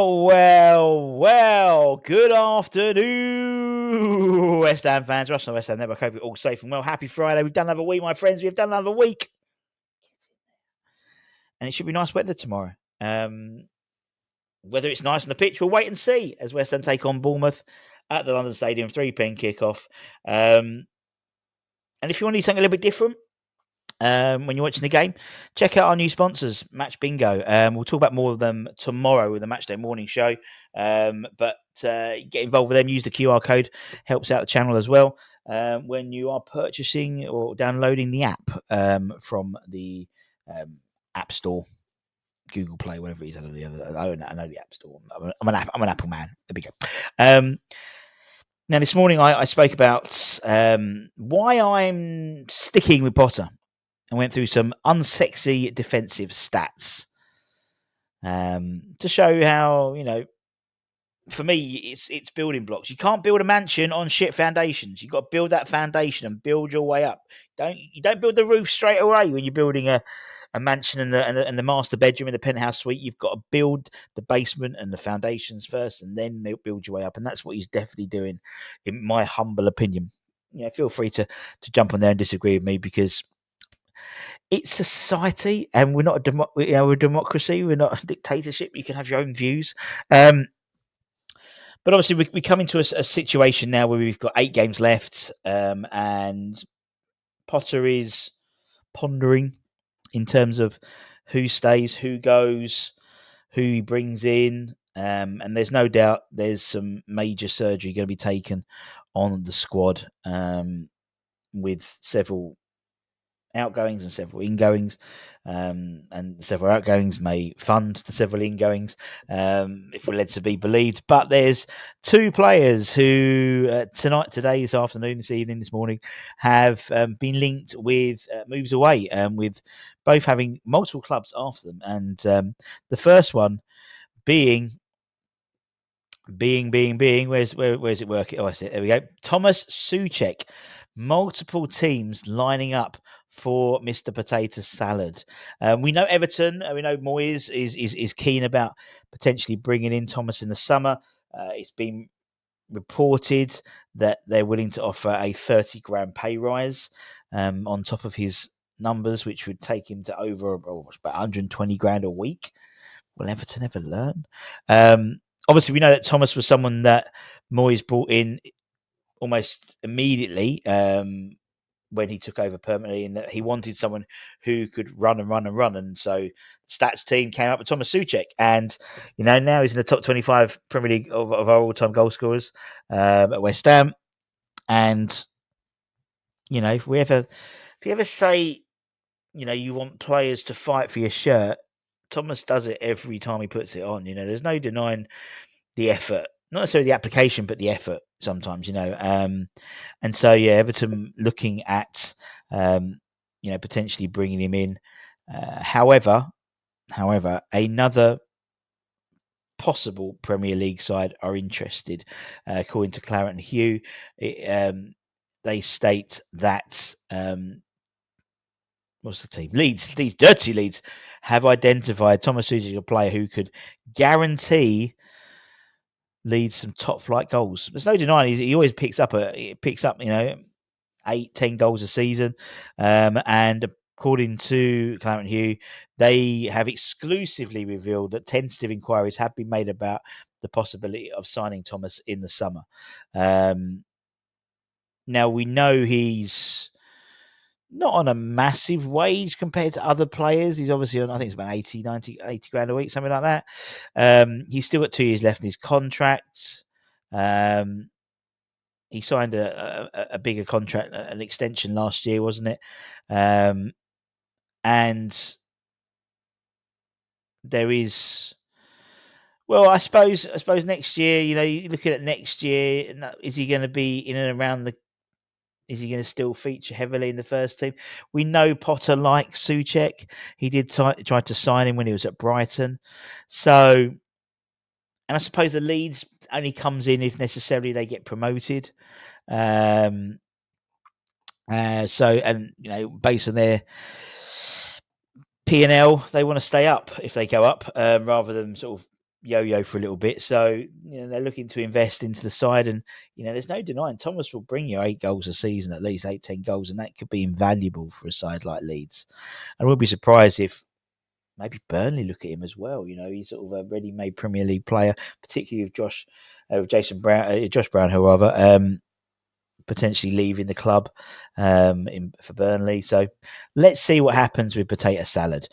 Well. Good afternoon, West Ham fans. Russell West Ham Network. Hope you're all safe and well. Happy Friday. We've done another week, my friends. We've done another week. And it should be nice weather tomorrow. Whether it's nice on the pitch, we'll wait and see as West Ham take on Bournemouth at the London Stadium, 3 p.m. kickoff. And if you want to do something a little bit different, when you're watching the game, check out our new sponsors, Match Bingo. We'll talk about more of them tomorrow with the Matchday morning show. But get involved with them. Use the QR code, helps out the channel as well. When you are purchasing or downloading the app from the App Store, Google Play, whatever it is. I know the App Store. I'm an Apple man. There we go. Now, this morning I spoke about why I'm sticking with Potter. I went through some unsexy defensive stats to show how, for me, it's building blocks. You can't build a mansion on shit foundations. You've got to build that foundation and build your way up. You don't build the roof straight away when you're building a mansion and the master bedroom in the penthouse suite. You've got to build the basement and the foundations first, and then they'll build your way up. And that's what he's definitely doing, in my humble opinion. Feel free to jump on there and disagree with me, because it's society, and we're not we're a democracy. We're not a dictatorship. You can have your own views. But obviously, we come into a situation now where we've got 8 games left, and Potter is pondering in terms of who stays, who goes, who he brings in. And there's no doubt there's some major surgery going to be taken on the squad, with several outgoings and several ingoings, and several outgoings may fund the several ingoings, if we're led to be believed. But there's 2 players who today, this afternoon, this evening, this morning have been linked with moves away, with both having multiple clubs after them, and the first one being where's it working? Oh, I see it. There we go. Tomas Soucek. Multiple teams lining up for Mr. Potato Salad. We know Everton. We know Moyes is keen about potentially bringing in Thomas in the summer. It's been reported that they're willing to offer a 30 grand pay rise on top of his numbers, which would take him to over about 120 grand a week. Will Everton ever learn? Obviously, we know that Thomas was someone that Moyes brought in almost immediately when he took over permanently, and that he wanted someone who could run. And so the stats team came up with Tomas Soucek, and now he's in the top 25 Premier League of our all-time goal scorers at West Ham. And if you ever say you want players to fight for your shirt, Thomas does it every time he puts it on. There's no denying the effort, not necessarily the application, but the effort sometimes, and so Everton looking at potentially bringing him in. However, another possible Premier League side are interested, according to Claret and Hugh. They state that what's the team? Leeds, these dirty Leeds, have identified Tomas Soucek, a player who could guarantee Leeds some top flight goals. There's no denying he always picks up 8-10 goals a season. And according to Claret and Hugh, they have exclusively revealed that tentative inquiries have been made about the possibility of signing Thomas in the summer. Now we know he's not on a massive wage compared to other players. He's obviously on, I think it's about 80 grand a week, something like that. He's still got 2 years left in his contract. He signed a bigger contract, an extension last year, wasn't it? And there is, well, I suppose next year, you're looking at next year, is he going to be in and around is he going to still feature heavily in the first team? We know Potter likes Soucek. He did try to sign him when he was at Brighton. So, and I suppose the Leeds only comes in if necessarily they get promoted. Based on their P&L, they want to stay up if they go up, rather than sort of yo-yo for a little bit. So they're looking to invest into the side, and there's no denying Thomas will bring you 8 goals a season, at least 8-10 goals, and that could be invaluable for a side like Leeds. I wouldn't be surprised if maybe Burnley look at him as well. He's sort of a ready-made Premier League player, particularly with Josh Brown, whoever, potentially leaving the club for Burnley. So let's see what happens with potato salad.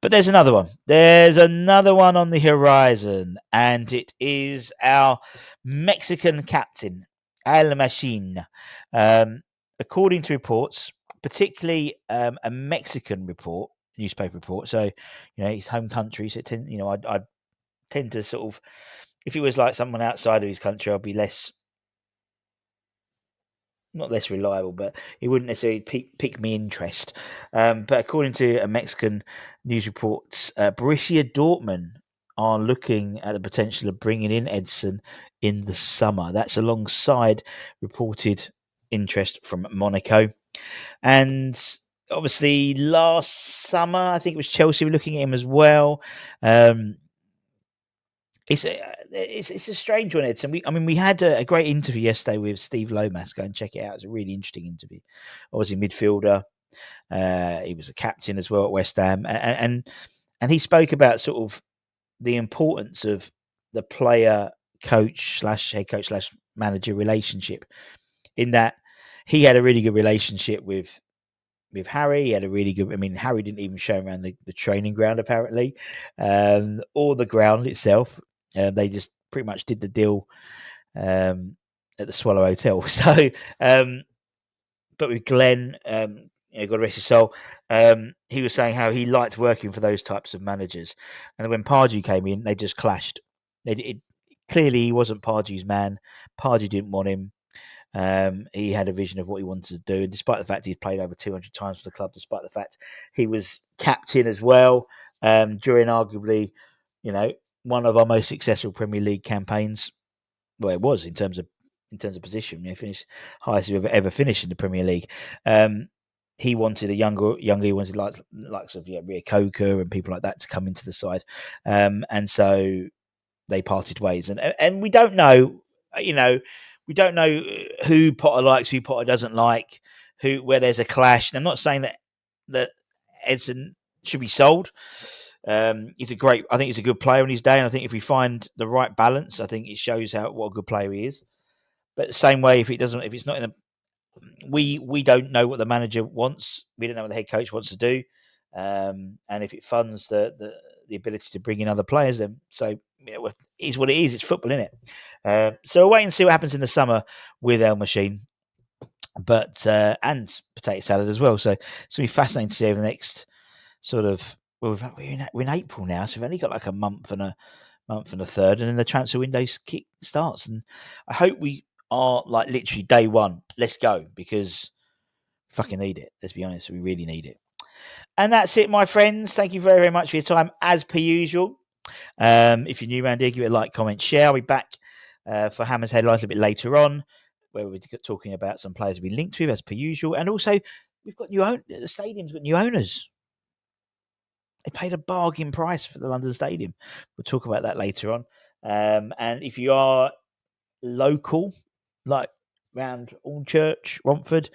But there's another one. There's another one on the horizon, and it is our Mexican captain, Al Machine. According to reports, particularly a Mexican newspaper report. So, his home country. So, I tend to sort of, if it was like someone outside of his country, I'd be not less reliable, but it wouldn't necessarily pique me interest. But according to a Mexican news reports, Borussia Dortmund are looking at the potential of bringing in Edson in the summer. That's alongside reported interest from Monaco. And obviously last summer, I think it was Chelsea were looking at him as well. It's a strange one, Edson. We had a great interview yesterday with Steve Lomas. Go and check it out. It's a really interesting interview. Obviously, midfielder. He was a captain as well at West Ham, and he spoke about sort of the importance of the player coach / head coach / manager relationship. In that, he had a really good relationship with Harry. He had a really good. Harry didn't even show him around the training ground apparently, or the ground itself. They just pretty much did the deal at the Swallow Hotel. So, but with Glenn, God rest his soul, he was saying how he liked working for those types of managers. And when Pardew came in, they just clashed. Clearly, he wasn't Pardew's man. Pardew didn't want him. He had a vision of what he wanted to do, and despite the fact he'd played over 200 times for the club, despite the fact he was captain as well, during arguably, one of our most successful Premier League campaigns. Well, it was in terms of position. Finished highest we've ever finished in the Premier League. He wanted a younger. He wanted likes of Ria Coker and people like that to come into the side, and so they parted ways. And we don't know, we don't know who Potter likes, who Potter doesn't like, where there's a clash. And I'm not saying that Edson should be sold. I think he's a good player in his day, and I think if we find the right balance, I think it shows what a good player he is. But the same way, if it's not in the, we don't know what the manager wants. We don't know what the head coach wants to do, and if it funds the ability to bring in other players, then so it is what it is. It's football, isn't it? So we'll wait and see what happens in the summer with El Machine, but and potato salad as well. So it's gonna be fascinating to see over the next sort of. Well, we're in April now, so we've only got like a month and a third, and then the transfer window starts. And I hope we are like literally day one. Let's go, because we fucking need it. Let's be honest, we really need it. And that's it, my friends. Thank you very, very much for your time, as per usual. If you're new around here, give it a like, comment, share. I'll be back for Hammer's Headlines a bit later on, where we're talking about some players we linked with, as per usual. And also, we've got the stadium's got new owners. They paid a bargain price for the London Stadium. We'll talk about that later on. And if you are local, like around Alnchurch, Romford,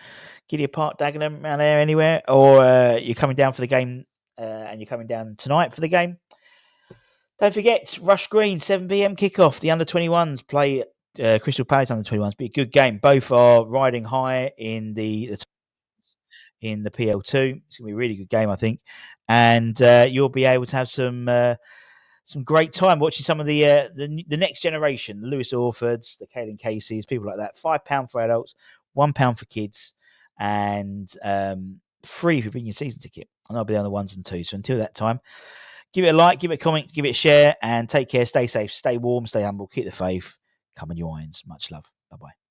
Gideon Park, Dagenham, around there, anywhere, or you're coming down for the game and you're coming down tonight for the game, don't forget, Rush Green, 7 p.m. kickoff. The under-21s play Crystal Palace under-21s. Be a good game. Both are riding high in the PL2. It's going to be a really good game, I think. And you'll be able to have some great time watching some of the next generation, the Lewis Orfords, the Caelan Caseys, people like that. £5 for adults, £1 for kids, and free if you bring your season ticket. And I'll be on the 1s and 2s. So until that time, give it a like, give it a comment, give it a share, and take care. Stay safe, stay warm, stay humble, keep the faith. Come on, your irons. Much love. Bye-bye.